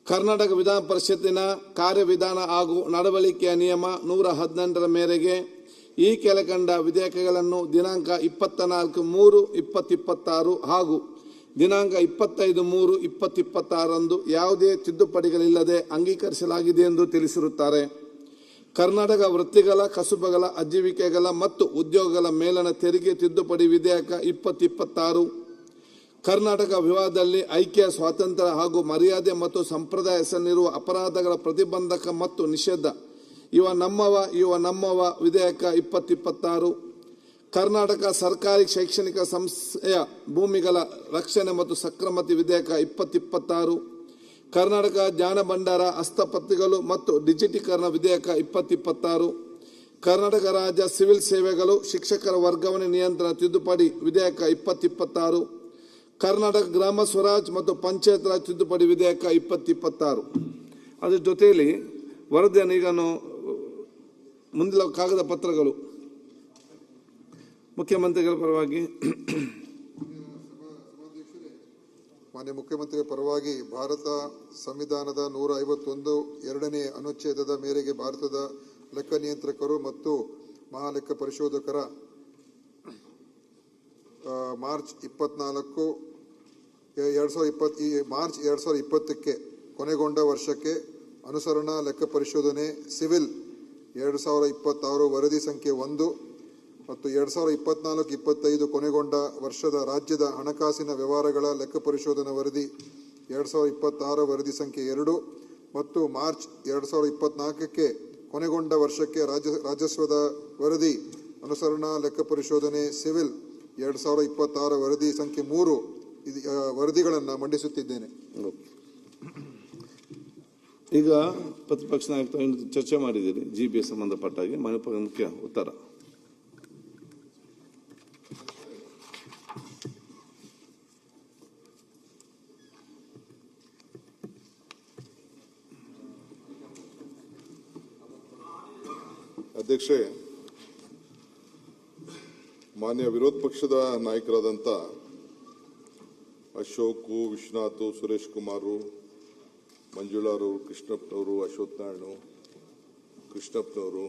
ಕರ್ನಾಟಕ ವಿಧಾನ ಪರಿಷತ್ತಿನ ಕಾರ್ಯವಿಧಾನ ಹಾಗೂ ನಡವಳಿಕೆಯ ನಿಯಮ 118ರ ಮೇರೆಗೆ ಈ ಕೆಳಕಂಡ ವಿಧೇಯಕಗಳನ್ನು ದಿನಾಂಕ 24/3/2026 ಹಾಗೂ ದಿನಾಂಕ 25/3/2026ರಂದು ಯಾವುದೇ ತಿದ್ದುಪಡಿಗಳಿಲ್ಲದೆ ಅಂಗೀಕರಿಸಲಾಗಿದೆ ಎಂದು ತಿಳಿಸಿರುತ್ತಾರೆ. ಕರ್ನಾಟಕ ವೃತ್ತಿಗಳ, ಕಸುಬುಗಳ, ಆಜೀವಿಕೆಗಳ ಮತ್ತು ಉದ್ಯೋಗಗಳ ಮೇಲಣ ತೆರಿಗೆ ತಿದ್ದುಪಡಿ ವಿಧೇಯಕ 2026, ಕರ್ನಾಟಕ ವಿವಾದದಲ್ಲಿ ಐಕ್ಯ, ಸ್ವಾತಂತ್ರ್ಯ ಹಾಗೂ ಮರ್ಯಾದೆ ಮತ್ತು ಸಂಪ್ರದಾಯ ಹೆಸರಿರುವ ಅಪರಾಧಗಳ ಪ್ರತಿಬಂಧಕ ಮತ್ತು ನಿಷೇಧ ಇವ ನಮ್ಮವ ವಿಧೇಯಕ 2026, ಕರ್ನಾಟಕ ಸರ್ಕಾರಿ ಶೈಕ್ಷಣಿಕ ಸಂಸ್ಥೆಯ ಭೂಮಿಗಳ ರಕ್ಷಣೆ ಮತ್ತು ಸಕ್ರಮತೆ ವಿಧೇಯಕ 2026, ಕರ್ನಾಟಕ ಜ್ಞಾನ ಭಂಡಾರ, ಹಸ್ತಪತ್ರಿಕೆಗಳು ಮತ್ತು ಡಿಜಿಟೀಕರಣ ವಿಧೇಯಕ 2026, ಕರ್ನಾಟಕ ರಾಜ್ಯ ಸಿವಿಲ್ ಸೇವೆಗಳು ಶಿಕ್ಷಕರ ವರ್ಗಾವಣೆ ನಿಯಂತ್ರಣ ತಿದ್ದುಪಡಿ ವಿಧೇಯಕ 2026, ಕರ್ನಾಟಕ ಗ್ರಾಮ ಸ್ವರಾಜ್ ಮತ್ತು ಪಂಚಾಯತ್ ರಾಜ್ ತಿದ್ದುಪಡಿ ವಿಧೇಯಕ 2026. ಅದರ ಜೊತೆಯಲ್ಲಿ ವರದಿಯನ್ನು ಈಗ ಮುಂದಿನ ಕಾಗದ ಪತ್ರಗಳು ಮುಖ್ಯಮಂತ್ರಿಗಳ ಪರವಾಗಿ ಮಾನ್ಯ ಮುಖ್ಯಮಂತ್ರಿಗಳ ಪರವಾಗಿ ಭಾರತ ಸಂವಿಧಾನದ 151 ಎರಡನೇ ಅನುಚ್ಛೇದದ ಮೇರೆಗೆ ಭಾರತದ ಲೆಕ್ಕ ನಿಯಂತ್ರಕರು ಮತ್ತು ಮಹಾಲೆಕ್ಕ ಪರಿಶೋಧಕರ ಮಾರ್ಚ್ 2020ಕ್ಕೆ ಕೊನೆಗೊಂಡ ವರ್ಷಕ್ಕೆ ಅನುಸರಣಾ ಲೆಕ್ಕ ಪರಿಶೋಧನೆ ಸಿವಿಲ್ 2026 ವರದಿ ಸಂಖ್ಯೆ 1 ಮತ್ತು 2024-25 ಕೊನೆಗೊಂಡ ವರ್ಷದ ರಾಜ್ಯದ ಹಣಕಾಸಿನ ವ್ಯವಹಾರಗಳ ಲೆಕ್ಕ ಪರಿಶೋಧನಾ ವರದಿ 2026 ವರದಿ ಸಂಖ್ಯೆ 2 ಮತ್ತು ಮಾರ್ಚ್ 2024ಕ್ಕೆ ಕೊನೆಗೊಂಡ ವರ್ಷಕ್ಕೆ ರಾಜಸ್ವದ ವರದಿ ಅನುಸರಣಾ ಲೆಕ್ಕ ಪರಿಶೋಧನೆ ಸಿವಿಲ್ 2026 ವರದಿ ಸಂಖ್ಯೆ 3 ವರದಿಗಳನ್ನು ಮಂಡಿಸುತ್ತಿದ್ದೇನೆ. ಈಗ ಪ್ರತಿಪಕ್ಷ ನಾಯಕರು ಚರ್ಚೆ ಮಾಡಿದ್ದೀರಿ ಜಿಬಿಎ ಸಂಬಂಧಪಟ್ಟ ಹಾಗೆ ಮುಖ್ಯ ಉತ್ತರ. ಅಧ್ಯಕ್ಷೆ, ಮಾನ್ಯ ವಿರೋಧ ಪಕ್ಷದ ನಾಯಕರಾದಂಥ ಅಶೋಕ್, ವಿಶ್ವನಾಥ್, ಸುರೇಶ್ ಕುಮಾರ್, ಮಂಜುಳಾರು, ಕೃಷ್ಣಪ್ಪನವರು, ಅಶ್ವಥ್ ನಾರಾಯಣ, ಕೃಷ್ಣಪ್ಪನವರು,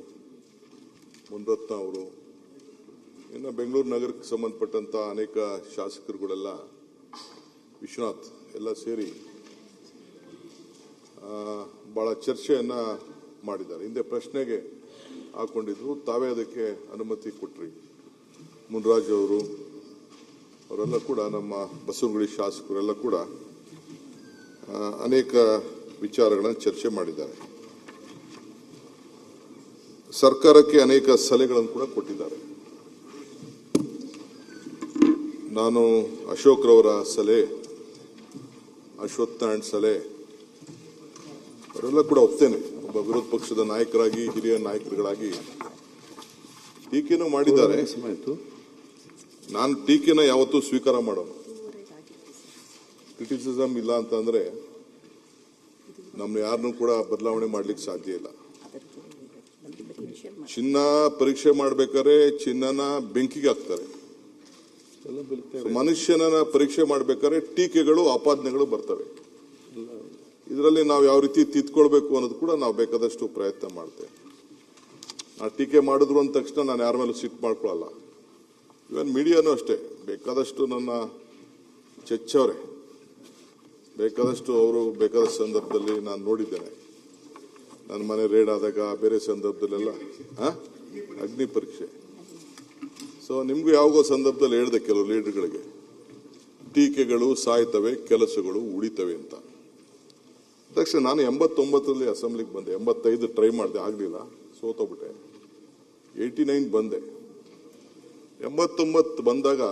ಮುನ್ರತ್ನ ಅವರು, ಇನ್ನು ಬೆಂಗಳೂರು ನಗರಕ್ಕೆ ಸಂಬಂಧಪಟ್ಟಂಥ ಅನೇಕ ಶಾಸಕರುಗಳೆಲ್ಲ, ವಿಶ್ವನಾಥ್ ಎಲ್ಲ ಸೇರಿ ಭಾಳ ಚರ್ಚೆಯನ್ನು ಮಾಡಿದ್ದಾರೆ. ಹಿಂದೆ ಪ್ರಶ್ನೆಗೆ ಹಾಕೊಂಡಿದ್ರು, ತಾವೇ ಅದಕ್ಕೆ ಅನುಮತಿ ಕೊಟ್ರಿ. ಮುನ್ರಾಜ್ ಅವರೆಲ್ಲ ಕೂಡ, ನಮ್ಮ ಬಸವನಗುಡಿ ಶಾಸಕರೆಲ್ಲ ಕೂಡ ಅನೇಕ ವಿಚಾರಗಳನ್ನು ಚರ್ಚೆ ಮಾಡಿದ್ದಾರೆ. ಸರ್ಕಾರಕ್ಕೆ ಅನೇಕ ಸಲಹೆಗಳನ್ನು ಕೂಡ ಕೊಟ್ಟಿದ್ದಾರೆ. ನಾನು ಅಶೋಕ್ ರವರ ಸಲಹೆ, ಅಶ್ವಥ್ ನಾರಾಯಣ್ ಸಲಹೆ ಅವರೆಲ್ಲ ಕೂಡ ಒಪ್ತೇನೆ. ಒಬ್ಬ ವಿರೋಧ ಪಕ್ಷದ ನಾಯಕರಾಗಿ, ಹಿರಿಯ ನಾಯಕರುಗಳಾಗಿ ಟೀಕೆನೂ ಮಾಡಿದ್ದಾರೆ. ನಾನು ಟೀಕೆನ ಯಾವತ್ತೂ ಸ್ವೀಕಾರ ಮಾಡೋಣ. ಕ್ರಿಟಿಸಿಸಮ್ ಇಲ್ಲ ಅಂತಂದ್ರೆ ನಮ್ಮ ಯಾರನ್ನೂ ಕೂಡ ಬದಲಾವಣೆ ಮಾಡ್ಲಿಕ್ಕೆ ಸಾಧ್ಯ ಇಲ್ಲ. ಚಿನ್ನ ಪರೀಕ್ಷೆ ಮಾಡ್ಬೇಕಾದ್ರೆ ಚಿನ್ನನ ಬೆಂಕಿಗೆ ಹಾಕ್ತಾರೆ. ಮನುಷ್ಯನ ಪರೀಕ್ಷೆ ಮಾಡ್ಬೇಕಾದ್ರೆ ಟೀಕೆಗಳು, ಆಪಾದನೆಗಳು ಬರ್ತವೆ. ಇದರಲ್ಲಿ ನಾವು ಯಾವ ರೀತಿ ತಿದ್ಕೊಳ್ಬೇಕು ಅನ್ನೋದು ಕೂಡ ನಾವು ಬೇಕಾದಷ್ಟು ಪ್ರಯತ್ನ ಮಾಡ್ತೇವೆ. ಆ ಟೀಕೆ ಮಾಡಿದ್ರು ಅಂದ ತಕ್ಷಣ ನಾನು ಯಾರ ಮೇಲೂ ಸಿಟ್ಟು ಮಾಡ್ಕೊಳ್ಳಲ್ಲ. ಇವನ್ ಮೀಡಿಯಾನು ಅಷ್ಟೇ, ಬೇಕಾದಷ್ಟು ನನ್ನ ಚಚ್ಚವ್ರೆ, ಬೇಕಾದಷ್ಟು ಅವರು ಬೇಕಾದ ಸಂದರ್ಭದಲ್ಲಿ ನಾನು ನೋಡಿದ್ದೇನೆ. ನನ್ನ ಮನೆ ರೇಡ್ ಆದಾಗ, ಬೇರೆ ಸಂದರ್ಭದಲ್ಲೆಲ್ಲ ಅಗ್ನಿ ಪರೀಕ್ಷೆ. ಸೊ ನಿಮ್ಗೂ ಯಾವಾಗೋ ಸಂದರ್ಭದಲ್ಲಿ ಹೇಳಿದೆ ಕೆಲವು ಲೀಡರ್ಗಳಿಗೆ, ಟೀಕೆಗಳು ಸಾಯ್ತವೆ, ಕೆಲಸಗಳು ಉಳಿತವೆ ಅಂತ. ತಕ್ಷಣ ನಾನು 89ರಲ್ಲಿ ಅಸೆಂಬ್ಲಿಗೆ ಬಂದೆ. 85 ಟ್ರೈ ಮಾಡಿದೆ, ಆಗಲಿಲ್ಲ, ಸೋತೋಗ್ಬಿಟ್ಟೆ. 89 ಬಂದೆ. 89 ಬಂದಾಗ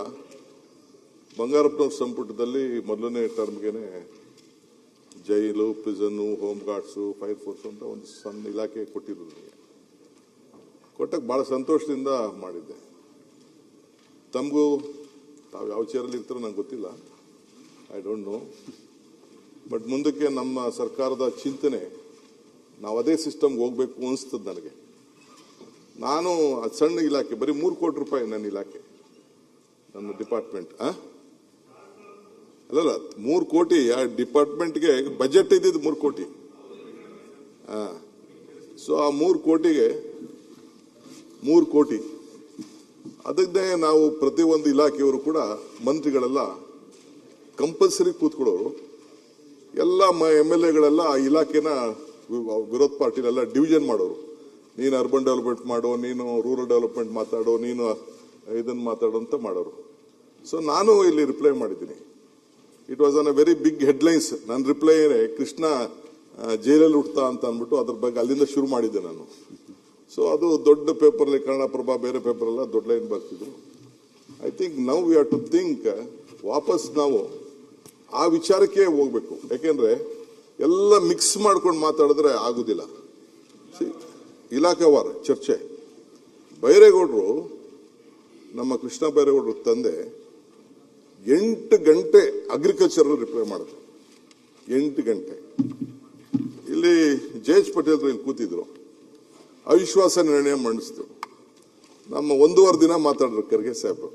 ಬಂಗಾರಪ್ಪನವ್ರ ಸಂಪುಟದಲ್ಲಿ ಮೊದಲನೇ ಟರ್ಮ್ಗೆನೆ ಜೈಲು, ಪ್ರಿಸನ್ನು, ಹೋಮ್ ಗಾರ್ಡ್ಸು, ಫೈರ್ ಫೋರ್ಸ್ ಅಂತ ಒಂದು ಸಣ್ಣ ಇಲಾಖೆ ಕೊಟ್ಟಿದ್ರು. ಕೊಟ್ಟಾಗ ಭಾಳ ಸಂತೋಷದಿಂದ ಮಾಡಿದ್ದೆ. ತಮಗೂ ತಾವು ಯಾವ ಚೇರಲ್ಲಿ ಇರ್ತಾರೋ ನಂಗೆ ಗೊತ್ತಿಲ್ಲ, ಐ ಡೋಂಟ್ ನೋ. ಬಟ್ ಮುಂದಕ್ಕೆ ನಮ್ಮ ಸರ್ಕಾರದ ಚಿಂತನೆ, ನಾವು ಅದೇ ಸಿಸ್ಟಮ್ಗೆ ಹೋಗ್ಬೇಕು ಅನಿಸ್ತದೆ ನನಗೆ. ನಾನು ಸಣ್ಣ ಇಲಾಖೆ, ಬರೀ 3 ಕೋಟಿ ರೂಪಾಯಿ ನನ್ನ ಇಲಾಖೆ, ನನ್ನ ಡಿಪಾರ್ಟ್ಮೆಂಟ್. ಅಲ್ಲಲ್ಲ 3 ಕೋಟಿ ಡಿಪಾರ್ಟ್ಮೆಂಟ್ಗೆ ಬಜೆಟ್ ಇದ್ದಿದ್ದು 3 ಕೋಟಿ. ಸೊ ಆ 3 ಕೋಟಿಗೆ 3 ಕೋಟಿ ಅದನ್ನೇ ನಾವು ಪ್ರತಿಯೊಂದು ಇಲಾಖೆಯವರು ಕೂಡ ಮಂತ್ರಿಗಳೆಲ್ಲ ಕಂಪಲ್ಸರಿ ಕೂತ್ಕೊಳ್ಳೋರು. ಎಲ್ಲ MLA ಆ ಇಲಾಖೆನ ವಿರೋಧ ಪಾರ್ಟಿಲೆಲ್ಲ ಡಿವಿಷನ್ ಮಾಡೋರು. ನೀನು ಅರ್ಬನ್ ಡೆವಲಪ್ಮೆಂಟ್ ಮಾಡೋ, ನೀನು ರೂರಲ್ ಡೆವಲಪ್ಮೆಂಟ್ ಮಾತಾಡೋ, ನೀನು ಇದನ್ನ ಮಾತಾಡೋ ಅಂತ ಮಾಡೋರು. ಸೊ ನಾನು ಇಲ್ಲಿ ರಿಪ್ಲೈ ಮಾಡಿದ್ದೀನಿ. It was on a very big headlines. ನನ್ನ ರಿಪ್ಲೈ ಕೃಷ್ಣ ಜೈಲಲ್ಲಿ ಹುಡ್ತಾ ಅಂತ ಅಂದ್ಬಿಟ್ಟು ಅದ್ರ ಬಗ್ಗೆ ಅಲ್ಲಿಂದ ಶುರು ಮಾಡಿದ್ದೆ ನಾನು. ಸೊ ಅದು ದೊಡ್ಡ ಪೇಪರ್ಲಿ ಕನ್ನಡಪ್ರಭ ಬೇರೆ ಪೇಪರ್ ಎಲ್ಲ ದೊಡ್ಡ ಲೈನ್ ಬರ್ತಿದ್ರು. I think now we have to think ವಾಪಸ್ ನಾವು ಆ ವಿಚಾರಕ್ಕೆ ಹೋಗ್ಬೇಕು. ಯಾಕೆಂದ್ರೆ ಎಲ್ಲ ಮಿಕ್ಸ್ ಮಾಡ್ಕೊಂಡು ಮಾತಾಡಿದ್ರೆ ಆಗುದಿಲ್ಲ. ಇಲಾಖಾವಾರ ಚರ್ಚೆ. ಬೈರೇಗೌಡರು, ನಮ್ಮ ಕೃಷ್ಣ ಬೈರೇಗೌಡರು ತಂದೆ 8 ಗಂಟೆ ಅಗ್ರಿಕಲ್ಚರ್ ರಿಪ್ಲೈ ಮಾಡಿದ್ರು. 8 ಗಂಟೆ. ಇಲ್ಲಿ ಜಯೇಶ್ ಪಟೇಲ್ ಇಲ್ಲಿ ಕೂತಿದ್ರು. ಅವಿಶ್ವಾಸ ನಿರ್ಣಯ ಮಂಡಿಸಿದ್ರು. ನಮ್ಮ 1.5 ದಿನ ಮಾತಾಡಿದ್ರು Kharge Saheb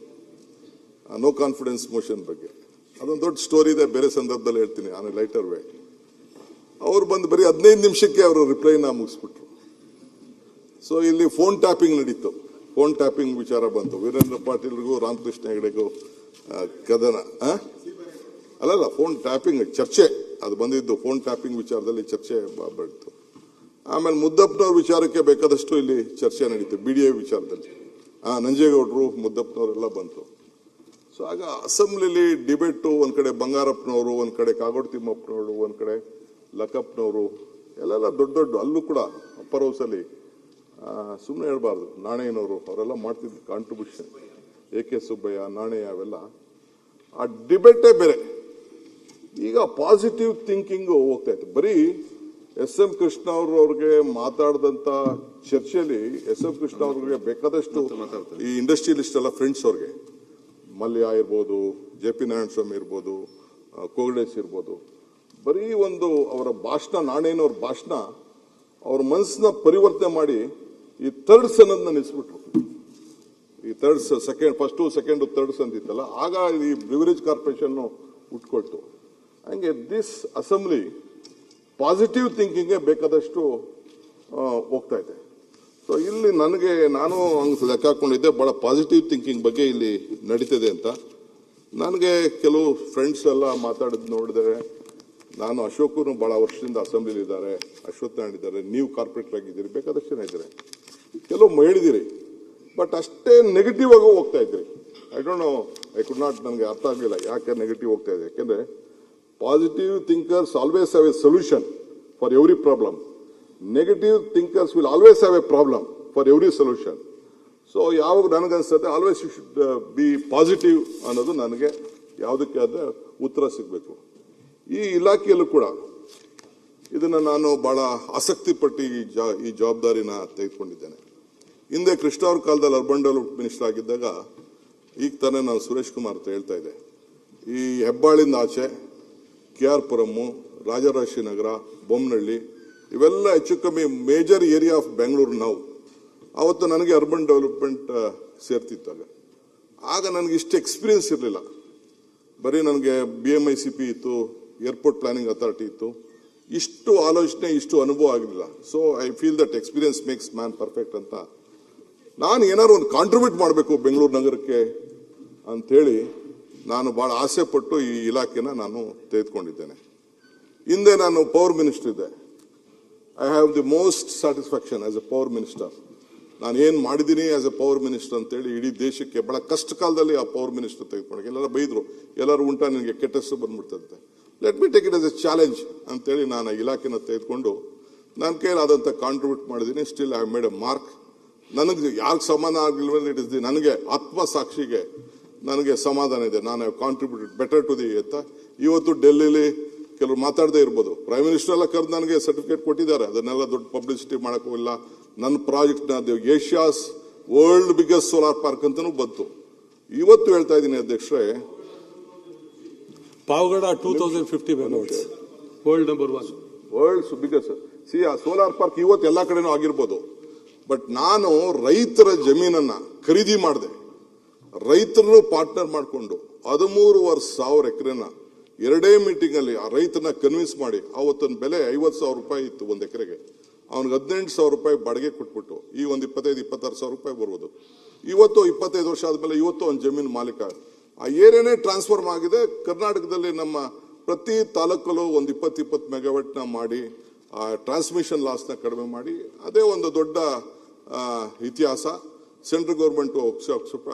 no confidence motion ಬಗ್ಗೆ. ಅದೊಂದು ದೊಡ್ಡ ಸ್ಟೋರಿ ಇದೆ, ಬೇರೆ ಸಂದರ್ಭದಲ್ಲಿ ಹೇಳ್ತೀನಿ ಆನ್ ಲೈಟರ್ ವೇ. ಅವ್ರು ಬಂದು ಬರೀ 15 ನಿಮಿಷಕ್ಕೆ ಅವರು ರಿಪ್ಲೈನ ಮುಗಿಸ್ಬಿಟ್ರು. ಸೊ ಇಲ್ಲಿ ಫೋನ್ ಟ್ಯಾಪಿಂಗ್ ನಡೀತು. ಫೋನ್ ಟ್ಯಾಪಿಂಗ್ ವಿಚಾರ ಬಂತು. ವೀರೇಂದ್ರ ಪಾಟೀಲ್ರಿಗೂ ರಾಮಕೃಷ್ಣ ಹೆಗಡೆಗೂ ಕದನ. ಅಲ್ಲಲ್ಲ, ಫೋನ್ ಟ್ಯಾಪಿಂಗ್ ಚರ್ಚೆ ಅದು ಬಂದಿದ್ದು. ಫೋನ್ ಟ್ಯಾಪಿಂಗ್ ವಿಚಾರದಲ್ಲಿ ಚರ್ಚೆ ಬೆಳೀತು. ಆಮೇಲೆ ಮುದ್ದಪ್ಪನವ್ರ ವಿಚಾರಕ್ಕೆ ಬೇಕಾದಷ್ಟು ಇಲ್ಲಿ ಚರ್ಚೆ ನಡೀತು. BDA ವಿಚಾರದಲ್ಲಿ ನಂಜೇಗೌಡರು, ಮುದ್ದಪ್ಪನವರೆಲ್ಲ ಬಂತು. ಸೊ ಆಗ ಅಸೆಂಬ್ಲಿಲಿ ಡಿಬೇಟು. ಒಂದ್ ಕಡೆ ಬಂಗಾರಪ್ಪನವರು, ಒಂದ್ ಕಡೆ ಕಾಗೋಡು ತಿಮ್ಮಪ್ಪನವರು, ಒಂದ್ ಕಡೆ ಲಕ್ಕಪ್ಪನವರು, ಎಲ್ಲೆಲ್ಲ ದೊಡ್ಡ ದೊಡ್ಡ. ಅಲ್ಲೂ ಕೂಡ ಅಪ್ಪರ್ ಹೌಸಲ್ಲಿ ಸುಮ್ಮನೆ ಹೇಳ್ಬಾರ್ದು, ನಾಣಯ್ಯನವರು ಅವರೆಲ್ಲ ಮಾಡ್ತಿದ್ರು ಕಾಂಟ್ರಿಬ್ಯೂಷನ್. AK ಸುಬ್ಬಯ್ಯ, ನಾಣಯ್ಯ, ಅವೆಲ್ಲ ಆ ಡಿಬೇಟೇ ಬೇರೆ. ಈಗ ಪಾಸಿಟಿವ್ ಥಿಂಕಿಂಗ್ ಹೋಗ್ತಾ ಇತ್ತು. ಬರೀ SM ಕೃಷ್ಣ ಅವ್ರಿಗೆ ಮಾತಾಡಿದಂತ ಚರ್ಚೆಯಲ್ಲಿ SM ಕೃಷ್ಣ ಅವ್ರಿಗೆ ಬೇಕಾದಷ್ಟು ಈ ಇಂಡಸ್ಟ್ರಿಯಲಿಸ್ಟ್ ಎಲ್ಲ ಫ್ರೆಂಡ್ಸ್ ಅವ್ರಿಗೆ, ಮಲ್ಯ ಇರ್ಬೋದು, JP ನಾರಾಯಣ ಸ್ವಾಮಿ ಇರ್ಬೋದು, ಕೋಗಡೇಶ್ ಇರ್ಬೋದು, ಬರೀ ಒಂದು ಅವರ ಭಾಷಣ, ನಾಣಯ್ಯನವ್ರ ಭಾಷಣ ಅವ್ರ ಮನಸ್ಸನ್ನ ಪರಿವರ್ತನೆ ಮಾಡಿ ಈ ಥರ್ಡ್ಸ್ ಅನ್ನೋದನ್ನ ನಿಲ್ಲಿಸ್ಬಿಟ್ರು. ಈ ಥರ್ಡ್ಸ್, ಫಸ್ಟ್ ಸೆಕೆಂಡ್ ಥರ್ಡ್ಸ್ ಅಂತಿತ್ತಲ್ಲ, ಆಗ ಈ ಬ್ರಿವರೇಜ್ ಕಾರ್ಪೊರೇಷನ್ ಉಟ್ಕೊಳ್ತು. ಹಂಗೆ ದಿಸ್ ಅಸೆಂಬ್ಲಿ ಪಾಸಿಟಿವ್ ಥಿಂಕಿಂಗ್ಗೆ ಬೇಕಾದಷ್ಟು ಹೋಗ್ತಾ ಇದೆ. ಸೊ ಇಲ್ಲಿ ನಾನು ಹಂಗೆ ಲೆಕ್ಕ ಹಾಕೊಂಡಿದ್ದೆ, ಬಹಳ ಪಾಸಿಟಿವ್ ಥಿಂಕಿಂಗ್ ಬಗ್ಗೆ ಇಲ್ಲಿ ನಡೀತಿದೆ ಅಂತ. ನನಗೆ ಕೆಲವು ಫ್ರೆಂಡ್ಸ್ ಎಲ್ಲ ಮಾತಾಡಿದ್ ನೋಡಿದರೆ, ನಾನು ಅಶೋಕರು ಬಹಳ ವರ್ಷದಿಂದ ಅಸೆಂಬ್ಲಿಲಿ ಇದ್ದಾರೆ, ಅಶ್ವಥ್ ನಾರಾಯಣ್ ಇದ್ದಾರೆ, ನೀವು ಕಾರ್ಪೊರೇಟರ್ ಆಗಿದ್ದೀರಿ, ಬೇಕಾದಷ್ಟು ಜನ ಇದ್ದಾರೆ, ಕೆಲವು ಹೇಳಿದಿರಿ. ಬಟ್ ಅಷ್ಟೇ ನೆಗೆಟಿವ್ ಆಗಿ ಹೋಗ್ತಾ ಇದ್ರಿ. I don't know, I could not, ನನಗೆ ಅರ್ಥ ಆಗಲಿಲ್ಲ ಯಾಕೆ ನೆಗೆಟಿವ್ ಹೋಗ್ತಾ ಇದೆ. ಯಾಕೆಂದ್ರೆ positive thinkers always have a solution for every problem. Negative thinkers will always have a problem for every solution. So ಯಾವಾಗ ನನಗನ್ಸುತ್ತೆ always you should be positive ಅನ್ನೋದು ನನಗೆ ಯಾವುದಕ್ಕೆ ಆದ ಉತ್ತರ ಸಿಗಬೇಕು. ಈ ಇಲಾಖೆಯಲ್ಲೂ ಕೂಡ ಇದನ್ನ ನಾನು ಬಹಳ ಆಸಕ್ತಿ ಪಟ್ಟು ಈ ಜವಾಬ್ದಾರಿನ ತೆಗೆದುಕೊಂಡಿದ್ದೇನೆ. ಹಿಂದೆ ಕೃಷ್ಣ ಅವ್ರ ಕಾಲದಲ್ಲಿ ಅರ್ಬನ್ ಡೆವಲಪ್ಮೆಂಟ್ ಮಿನಿಸ್ಟರ್ ಆಗಿದ್ದಾಗ, ಈಗ ತಾನೇ ನಾನು ಸುರೇಶ್ ಕುಮಾರ್ ಅಂತ ಹೇಳ್ತಾ ಇದ್ದೆ, ಈ ಹೆಬ್ಬಾಳಿಂದ ಆಚೆ KR ಪುರಮ್ಮು, ರಾಜರಾಜೇಶ್ವರಿ ನಗರ, ಬೊಮ್ಮನಹಳ್ಳಿ, ಇವೆಲ್ಲ ಹೆಚ್ಚು ಕಮ್ಮಿ ಮೇಜರ್ ಏರಿಯಾ ಆಫ್ ಬೆಂಗಳೂರು. ನಾವು ಅವತ್ತು ನನಗೆ ಅರ್ಬನ್ ಡೆವಲಪ್ಮೆಂಟ್ ಸೇರ್ತಿತ್ತಾಗ. ಆಗ ನನಗೆ ಇಷ್ಟು ಎಕ್ಸ್ಪೀರಿಯನ್ಸ್ ಇರಲಿಲ್ಲ. ಬರೀ ನನಗೆ BMICP ಇತ್ತು, ಏರ್ಪೋರ್ಟ್ ಪ್ಲಾನಿಂಗ್ ಅಥಾರಿಟಿ ಇತ್ತು. ಇಷ್ಟು ಆಲೋಚನೆ, ಇಷ್ಟು ಅನುಭವ ಆಗಲಿಲ್ಲ. So I feel that experience makes man perfect ಅಂತ ನಾನು ಏನಾದ್ರು ಒಂದು ಕಾಂಟ್ರಿಬ್ಯೂಟ್ ಮಾಡಬೇಕು ಬೆಂಗಳೂರು ನಗರಕ್ಕೆ ಅಂಥೇಳಿ ನಾನು ಬಹಳ ಆಸೆ ಪಟ್ಟು ಈ ಇಲಾಖೆನ ನಾನು ತೆಗೆದುಕೊಂಡಿದ್ದೇನೆ. ಹಿಂದೆ ನಾನು ಪವರ್ ಮಿನಿಸ್ಟರ್ ಇದ್ದೆ. I have the most satisfaction as A power minister. ನಾನು ಏನು ಮಾಡಿದ್ದೀನಿ ಆಸ್ ಎ ಪವರ್ ಮಿನಿಸ್ಟರ್ ಅಂತೇಳಿ ಇಡೀ ದೇಶಕ್ಕೆ ಬಹಳ ಕಷ್ಟ ಕಾಲದಲ್ಲಿ ಆ ಪವರ್ ಮಿನಿಸ್ಟರ್ ತೆಗೆದುಕೊಂಡೆ. ಎಲ್ಲರೂ ಬೈದ್ರು, ಎಲ್ಲರೂ ಉಂಟಾ ನಿನಗೆ ಕೆಟ್ಟ ಹೆಸರು ಬಂದ್ಬಿಡ್ತಂತೆ. Let me take it as a challenge ಅಂತೇಳಿ ನಾನು ಇಲಾಖೆನ ತೆಗೆದುಕೊಂಡು ನನ್ನ ಕೈಲಾದಂಥ ಕಾಂಟ್ರಿಬ್ಯೂಟ್ ಮಾಡಿದ್ದೀನಿ. Still I have made a mark. ನನಗೆ ಯಾಕೆ ಸಮಾಧಾನ ಆಗಲಿಲ್ಲ, ಇಟ್ ಇಸ್ ದಿ, ನನಗೆ ಆತ್ಮಸಾಕ್ಷಿಗೆ ನನಗೆ ಸಮಾಧಾನ ಇದೆ. ನಾನು have contributed better to the ಅಂತ. ಇವತ್ತು ಡೆಲ್ಲಿಲಿ ಕೆಲವರು ಮಾತಾಡದೇ ಇರ್ಬೋದು, ಪ್ರೈಮ್ ಮಿನಿಸ್ಟರ್ ಎಲ್ಲ ಕರೆದು ನನಗೆ ಸರ್ಟಿಫಿಕೇಟ್ ಕೊಟ್ಟಿದ್ದಾರೆ. ಅದನ್ನೆಲ್ಲ ದೊಡ್ಡ ಪಬ್ಲಿಸಿಟಿ ಮಾಡೋಕ್ಕಿಲ್ಲ. ನನ್ನ ಪ್ರಾಜೆಕ್ಟ್ನ Asia's world biggest solar park ಅಂತಲೂ ಬಂತು. ಇವತ್ತು ಹೇಳ್ತಾ ಇದ್ದೀನಿ ಅಧ್ಯಕ್ಷರೇ, Pavagada 2050 megawatts, world number 1, world's biggest. ಸಿ ಆ ಸೋಲಾರ್ ಪಾರ್ಕ್ ಇವತ್ತು ಎಲ್ಲ ಕಡೆನೂ ಆಗಿರ್ಬೋದು. ಬಟ್ ನಾನು ರೈತರ ಜಮೀನನ್ನ ಖರೀದಿ ಮಾಡಿದೆ. ರೈತರನ್ನು ಪಾರ್ಟ್ನರ್ ಮಾಡಿಕೊಂಡು 13,500 ಎಕರೆನ ಎರಡೇ ಮೀಟಿಂಗಲ್ಲಿ ಆ ರೈತನ ಕನ್ವಿನ್ಸ್ ಮಾಡಿ, ಅವತ್ತೊಂದು ಬೆಲೆ 50,000 ರೂಪಾಯಿ ಇತ್ತು ಒಂದು ಎಕರೆಗೆ, ಅವ್ನಿಗೆ 18,000 ರೂಪಾಯಿ ಬಾಡಿಗೆ ಕೊಟ್ಬಿಟ್ಟು ಈ ಒಂದು 25-26,000 ರೂಪಾಯಿ ಬರ್ಬೋದು. ಇವತ್ತು 25 ವರ್ಷ ಆದಮೇಲೆ ಇವತ್ತು ಒಂದು ಜಮೀನು ಮಾಲೀಕ. ಆ ಏರಿಯಾನೇ ಟ್ರಾನ್ಸ್ಫರ್ಮ್ ಆಗಿದೆ. ಕರ್ನಾಟಕದಲ್ಲಿ ನಮ್ಮ ಪ್ರತಿ ತಾಲೂಕಲ್ಲೂ ಒಂದು 20 ಮೆಗಾವಾಟ್ನ ಮಾಡಿ ಆ ಟ್ರಾನ್ಸ್ಮಿಷನ್ ಲಾಸ್ನ ಕಡಿಮೆ ಮಾಡಿ, ಅದೇ ಒಂದು ದೊಡ್ಡ ಇತಿಹಾಸ. ಸೆಂಟ್ರಲ್ ಗೌರ್ಮೆಂಟು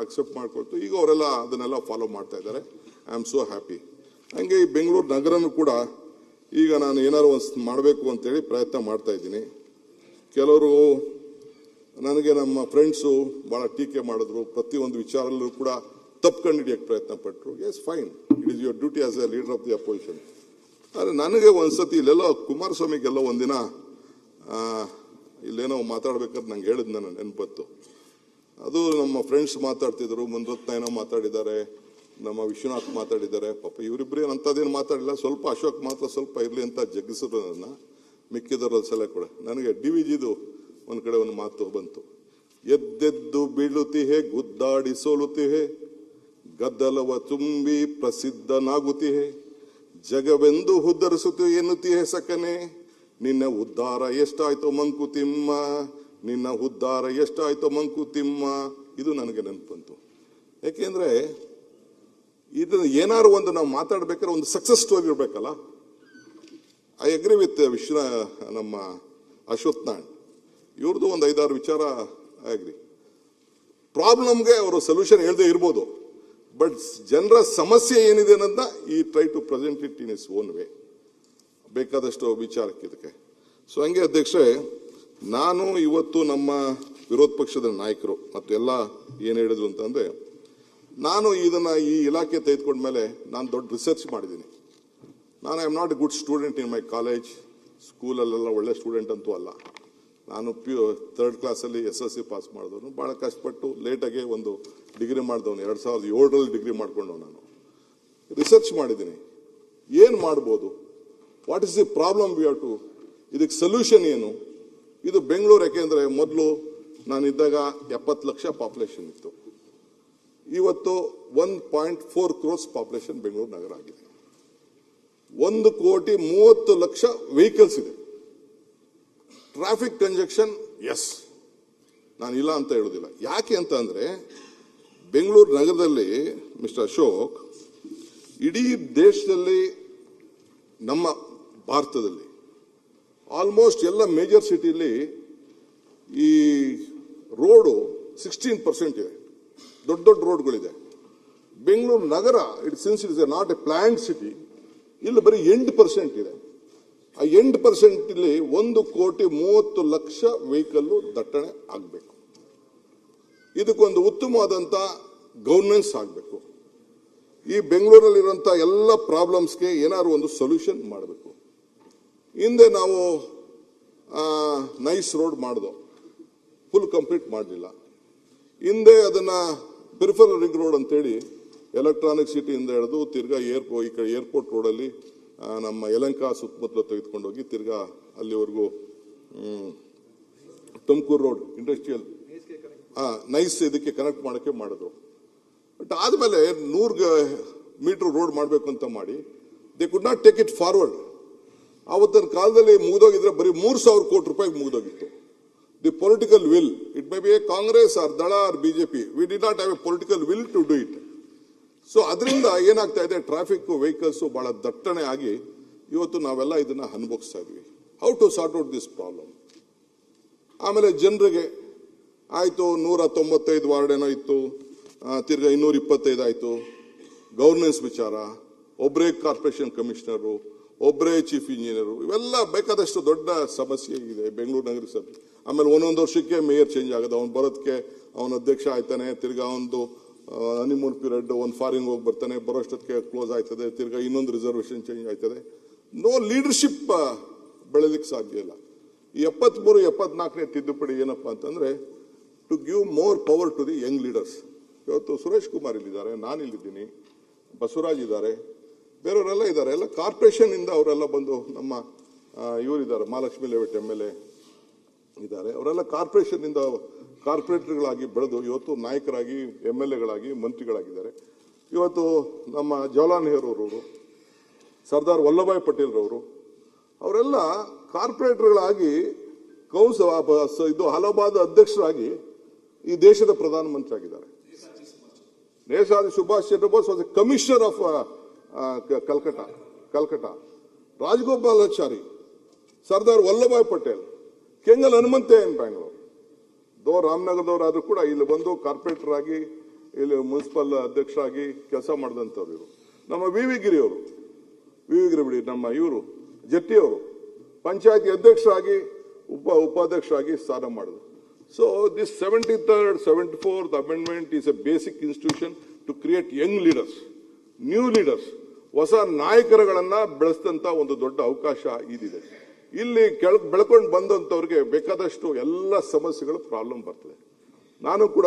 ಅಕ್ಸೆಪ್ಟ್ ಮಾಡ್ಕೊಳ್ತು. ಈಗ ಅವರೆಲ್ಲ ಅದನ್ನೆಲ್ಲ ಫಾಲೋ ಮಾಡ್ತಾ ಇದ್ದಾರೆ. I am so happy. ಹಂಗೆ ಈ ಬೆಂಗಳೂರು ನಗರನೂ ಕೂಡ ಈಗ ನಾನು ಏನಾದ್ರು ಒಂದು ಮಾಡಬೇಕು ಅಂತೇಳಿ ಪ್ರಯತ್ನ ಮಾಡ್ತಾ ಇದ್ದೀನಿ. ಕೆಲವರು ನನಗೆ ನಮ್ಮ ಫ್ರೆಂಡ್ಸು ಭಾಳ ಟೀಕೆ ಮಾಡಿದ್ರು, ಪ್ರತಿಯೊಂದು ವಿಚಾರಲ್ಲೂ ಕೂಡ ತಪ್ಪು ಕಂಡುಹಿಡಿಯೋಕ್ಕೆ ಪ್ರಯತ್ನ ಪಟ್ಟರು. S fine, it is your duty as A leader of the opposition. ಆದರೆ ನನಗೆ ಒಂದ್ಸತಿ ಇಲ್ಲೆಲ್ಲೋ ಕುಮಾರಸ್ವಾಮಿಗೆಲ್ಲೋ ಒಂದಿನ ಇಲ್ಲೇನೋ ಮಾತಾಡ್ಬೇಕಾದ್ರೆ ನಂಗೆ ಹೇಳಿದ್ ನನ್ನ ನೆನಪತ್ತು. ಅದು ನಮ್ಮ ಫ್ರೆಂಡ್ಸ್ ಮಾತಾಡ್ತಿದ್ರು, ಮುನ್ರತ್ನ ಏನೋ ಮಾತಾಡಿದ್ದಾರೆ, ನಮ್ಮ ವಿಶ್ವನಾಥ್ ಮಾತಾಡಿದ್ದಾರೆ. ಪಾಪ ಇವರಿಬ್ಬರು ಅಂಥದ್ದೇನು ಮಾತಾಡಿಲ್ಲ, ಸ್ವಲ್ಪ ಅಶೋಕ್ ಮಾತ್ರ ಸ್ವಲ್ಪ ಇರಲಿ ಅಂತ ಜಗ್ಗಿಸಿದ್ರು ನನ್ನ. ಮಿಕ್ಕಿದವರಲ್ಲಿ ಸಲ ಕೂಡ ನನಗೆ DVGದು ಒಂದು ಕಡೆ ಒಂದು ಮಾತು ಬಂತು. ಎದ್ದೆದ್ದು ಬೀಳುತ್ತಿಹೆ, ಗುದ್ದಾಡಿ ಸೋಲುತ್ತಿಹೆ, ಗದ್ದಲವ ತುಂಬಿ ಪ್ರಸಿದ್ಧನಾಗುತ್ತಿಹೆ, ಜಗವೆಂದು ಉದ್ಧರಿಸುತ್ತಿ ಎನ್ನುತ್ತಿಹೆ ಸಕನೆ, ನಿನ್ನ ಉದ್ಧಾರ ಎಷ್ಟಾಯ್ತೋ ಮಂಕುತಿಮ್ಮ, ನಿನ್ನ ಉದ್ಧಾರ ಎಷ್ಟಾಯ್ತೋ ಮಂಕುತಿಮ್ಮ. ಇದು ನನಗೆ ನೆನಪಂತು. ಯಾಕೆಂದ್ರೆ ಇದನ್ನ ಏನಾದ್ರು ಒಂದು ನಾವು ಮಾತಾಡ್ಬೇಕಾದ್ರೆ ಒಂದು ಸಕ್ಸಸ್ ಸ್ಟೋರಿ ಇರಬೇಕಲ್ಲ. ಐ ಅಗ್ರಿ ವಿತ್ ನಮ್ಮ ಅಶ್ವಥ್ ನಾರಾಯಣ್, ಇವ್ರದ್ದು ಒಂದು 5-6 ವಿಚಾರ ಐ ಅಗ್ರಿ. ಪ್ರಾಬ್ಲಮ್ಗೆ ಅವರು ಸೊಲ್ಯೂಷನ್ ಹೇಳದೆ ಇರ್ಬೋದು, ಬಟ್ ಜನರ ಸಮಸ್ಯೆ ಏನಿದೆ ಅನ್ನೋದನ್ನ ಈ try to present it in his own way. ಬೇಕಾದಷ್ಟು ವಿಚಾರಕ್ಕೆ ಇದಕ್ಕೆ. ಸೊ ಹಂಗೆ ಅಧ್ಯಕ್ಷರೇ, ನಾನು ಇವತ್ತು ನಮ್ಮ ವಿರೋಧ ಪಕ್ಷದ ನಾಯಕರು ಮತ್ತು ಎಲ್ಲ ಏನು ಹೇಳಿದ್ರು ಅಂತಂದ್ರೆ, ನಾನು ಇದನ್ನ ಈ ಇಲಾಖೆ ತೆಗೆದುಕೊಂಡ್ಮೇಲೆ ನಾನು ದೊಡ್ಡ ರಿಸರ್ಚ್ ಮಾಡಿದ್ದೀನಿ. ನಾನು I am not a good student in my college, ಸ್ಕೂಲಲ್ಲೆಲ್ಲ ಒಳ್ಳೆ ಸ್ಟೂಡೆಂಟ್ ಅಂತೂ ಅಲ್ಲ. ನಾನು 3rd ಕ್ಲಾಸಲ್ಲಿ SSC ಪಾಸ್ ಮಾಡಿದವನು, ಭಾಳ ಕಷ್ಟಪಟ್ಟು ಲೇಟಾಗೆ ಒಂದು ಡಿಗ್ರಿ ಮಾಡಿದವನು. 2007ರಲ್ಲಿ ಡಿಗ್ರಿ ಮಾಡ್ಕೊಂಡವ್. ನಾನು ರಿಸರ್ಚ್ ಮಾಡಿದ್ದೀನಿ, ಏನು ಮಾಡ್ಬೋದು, what is the problem we have to, ಇದಕ್ಕೆ ಸೊಲ್ಯೂಷನ್ ಏನು. ಇದು ಬೆಂಗಳೂರು, ಯಾಕೆಂದರೆ ಮೊದಲು ನಾನಿದ್ದಾಗ 70 ಲಕ್ಷ ಪಾಪ್ಯುಲೇಷನ್ ಇತ್ತು. ಇವತ್ತು 1.4 crores ಪಾಪ್ಯುಲೇಷನ್ ಬೆಂಗಳೂರು ನಗರ ಆಗಿದೆ. 1,30,00,000 ವೆಹಿಕಲ್ಸ್ ಇದೆ. ಟ್ರಾಫಿಕ್ ಕಂಜೆಕ್ಷನ್, ಎಸ್, ನಾನು ಇಲ್ಲ ಅಂತ ಹೇಳೋದಿಲ್ಲ. ಯಾಕೆ ಅಂತ ಅಂದ್ರೆ, ಬೆಂಗಳೂರು ನಗರದಲ್ಲಿ ಮಿಸ್ಟರ್ ಅಶೋಕ್, ಇಡೀ ದೇಶದಲ್ಲಿ ನಮ್ಮ ಭಾರತದಲ್ಲಿ ಆಲ್ಮೋಸ್ಟ್ ಎಲ್ಲ ಮೇಜರ್ ಸಿಟಿಲಿ ಈ ರೋಡು 16% ಇದೆ. ದೊಡ್ಡ ದೊಡ್ಡ ರೋಡ್ಗಳಿದೆ. ಬೆಂಗಳೂರು ನಗರ since it is not a planned city, ಇಲ್ಲಿ ಬರೀ 8% ಇದೆ. ಆ 8% ಇಲ್ಲಿ 1,30,00,000 ವೆಹಿಕಲ್ಲು ದಟ್ಟಣೆ ಆಗಬೇಕು. ಇದಕ್ಕೊಂದು ಉತ್ತಮವಾದಂಥ ಗವರ್ನೆನ್ಸ್ ಆಗಬೇಕು. ಈ ಬೆಂಗಳೂರಲ್ಲಿರುವಂಥ ಎಲ್ಲ ಪ್ರಾಬ್ಲಮ್ಸ್ಗೆ ಏನಾದ್ರು ಒಂದು ಸೊಲ್ಯೂಷನ್ ಮಾಡಬೇಕು. ಹಿಂದೆ ನಾವು ನೈಸ್ ರೋಡ್ ಮಾಡಿದೋ, ಫುಲ್ ಕಂಪ್ಲೀಟ್ ಮಾಡಲಿಲ್ಲ. ಹಿಂದೆ ಅದನ್ನ ಪೆರಿಫರಲ್ ರಿಂಗ್ ರೋಡ್ ಅಂತೇಳಿ ಎಲೆಕ್ಟ್ರಾನಿಕ್ ಸಿಟಿಯಿಂದ ಹಿಡಿದು ತಿರ್ಗಾ ಈ ಕಡೆ ಏರ್ಪೋರ್ಟ್ ರೋಡಲ್ಲಿ ನಮ್ಮ ಯಲಹಂಕ ಸುತ್ತಮುತ್ತಲು ತೆಗೆದುಕೊಂಡು ಹೋಗಿ ತಿರ್ಗಾ ಅಲ್ಲಿವರೆಗೂ ತುಮಕೂರು ರೋಡ್ ಇಂಡಸ್ಟ್ರಿಯಲ್ ನೈಸ್ ಇದಕ್ಕೆ ಕನೆಕ್ಟ್ ಮಾಡೋಕ್ಕೆ ಮಾಡಿದ್ರು. ಬಟ್ ಆದಮೇಲೆ 100 ಮೀಟರ್ ರೋಡ್ ಮಾಡಬೇಕು ಅಂತ ಮಾಡಿ they could not take it forward. ಆವತ್ತಿನ ಕಾಲದಲ್ಲಿ ಮುಗಿದೋಗಿದ್ರೆ ಬರೀ 3,000 ಕೋಟಿ ರೂಪಾಯಿಗೆ ಮುಗಿದೋಗಿತ್ತು. The political will, it may be a Congress or Dal or BJP, we did not have a political will to do it. So ಅದರಿಂದ ಏನಾಗ್ತಾ ಇದೆ, ಟ್ರಾಫಿಕ್ ವೆಹಿಕಲ್ಸ್ ಬಹಳ ದಟ್ಟಣೆ ಆಗಿ ಇವತ್ತು ನಾವೆಲ್ಲ ಇದನ್ನ ಅನುಭವಿಸ್ತಾ ಇದ್ವಿ. How to sort out this problem. ಆಮೇಲೆ ಜನರಿಗೆ ಆಯ್ತು 195 ವಾರ್ಡ್ ಏನೋ ಇತ್ತು, ತಿರ್ಗಾ 225 ಆಯ್ತು. ಗವರ್ನೆನ್ಸ್ ವಿಚಾರ, ಒಬ್ಬರೇ ಕಾರ್ಪೊರೇಷನ್ ಕಮಿಷನರು, ಒಬ್ಬರೇ ಚೀಫ್ ಇಂಜಿನಿಯರು, ಇವೆಲ್ಲ ಬೇಕಾದಷ್ಟು ದೊಡ್ಡ ಸಮಸ್ಯೆ ಇದೆ ಬೆಂಗಳೂರು ನಗರ ಸಭೆ. ಆಮೇಲೆ ಒಂದೊಂದು ವರ್ಷಕ್ಕೆ ಮೇಯರ್ ಚೇಂಜ್ ಆಗೋದು, ಅವ್ನು ಬರೋದಕ್ಕೆ ಅವನ ಅಧ್ಯಕ್ಷ ಆಯ್ತಾನೆ, ತಿರ್ಗಾ ಒಂದು ಹನಿಮೂನ್ ಪೀರಿಯಡ್, ಒಂದು ಫಾರಿನ್ ಹೋಗಿ ಬರ್ತಾನೆ, ಬರೋಷ್ಟೊತ್ತಿಗೆ ಕ್ಲೋಸ್ ಆಯ್ತದೆ, ತಿರ್ಗಾ ಇನ್ನೊಂದು ರಿಸರ್ವೇಷನ್ ಚೇಂಜ್ ಆಯ್ತದೆ. ನೋ ಲೀಡರ್ಶಿಪ್ ಬೆಳೆಲಿಕ್ಕೆ ಸಾಧ್ಯ ಇಲ್ಲ. ಈ 73-74ನೇ ತಿದ್ದುಪಡಿ ಏನಪ್ಪಾ ಅಂತಂದ್ರೆ, to give more power to the young leaders. ಇವತ್ತು ಸುರೇಶ್ ಕುಮಾರ್ ಇಲ್ಲಿದ್ದಾರೆ, ನಾನು ಇಲ್ಲಿದ್ದೀನಿ, ಬಸವರಾಜ್ ಇದ್ದಾರೆ, ಬೇರೆಯವರೆಲ್ಲ ಇದ್ದಾರೆ. ಎಲ್ಲ ಕಾರ್ಪೊರೇಷನ್ ಇಂದ ಅವರೆಲ್ಲ ಬಂದು, ನಮ್ಮ ಇವರಿದ್ದಾರೆ ಮಹಾಲಕ್ಷ್ಮಿ ಲೇಔಟ್ MLA ಇದ್ದಾರೆ, ಅವರೆಲ್ಲ ಕಾರ್ಪೊರೇಷನ್ ಇಂದ ಕಾರ್ಪೊರೇಟರ್ಗಳಾಗಿ ಬೆಳೆದು ಇವತ್ತು ನಾಯಕರಾಗಿ MLAಗಳಾಗಿ ಮಂತ್ರಿಗಳಾಗಿದ್ದಾರೆ. ಇವತ್ತು ನಮ್ಮ ಜವಾಹರ್ಲಾಲ್ ನೆಹರು ಅವರು ಸರ್ದಾರ್ ವಲ್ಲಭಾಯ್ ಪಟೇಲ್ ರವರು, ಅವರೆಲ್ಲ ಕಾರ್ಪೊರೇಟರ್ಗಳಾಗಿ ಇದು ಅಲಹಾಬಾದ್ ಅಧ್ಯಕ್ಷರಾಗಿ ಈ ದೇಶದ ಪ್ರಧಾನಮಂತ್ರಿ ಆಗಿದ್ದಾರೆ. Netaji Subhash Chandra Bose was a commissioner of Calcutta. Rajagopalachari, Sardar Vallabhbhai Patel, Kengal Hanumanthaiah in Bangalore. ರಾಮನಗರದವರಾದ್ರೂ ಕೂಡ ಇಲ್ಲಿ ಬಂದು ಕಾರ್ಪೊರೇಟರ್ ಆಗಿ ಇಲ್ಲಿ ಮುನ್ಸಿಪಲ್ ಅಧ್ಯಕ್ಷರಾಗಿ ಕೆಲಸ ಮಾಡಿದಂಥವ್ರು ಇವರು. ನಮ್ಮ ವಿ ವಿ ಗಿರಿ ಬಿಡಿ, ನಮ್ಮ ಇವರು ಜಟ್ಟಿ ಅವರು ಪಂಚಾಯತಿ ಅಧ್ಯಕ್ಷರಾಗಿ ಉಪಾಧ್ಯಕ್ಷರಾಗಿ ಸ್ಥಾನ ಮಾಡಿದ್ರು. So this 73rd, 74th amendment is a basic institution to create young leaders, new leaders, ಹೊಸ ನಾಯಕರುಗಳನ್ನ ಬೆಳೆಸಿದಂತ ಒಂದು ದೊಡ್ಡ ಅವಕಾಶ ಇದಿದೆ. ಇಲ್ಲಿ ಬೆಳ್ಕೊಂಡು ಬಂದಂತವ್ರಿಗೆ ಬೇಕಾದಷ್ಟು ಎಲ್ಲ ಸಮಸ್ಯೆಗಳು ಪ್ರಾಬ್ಲಮ್ ಬರ್ತದೆ. ನಾನು ಕೂಡ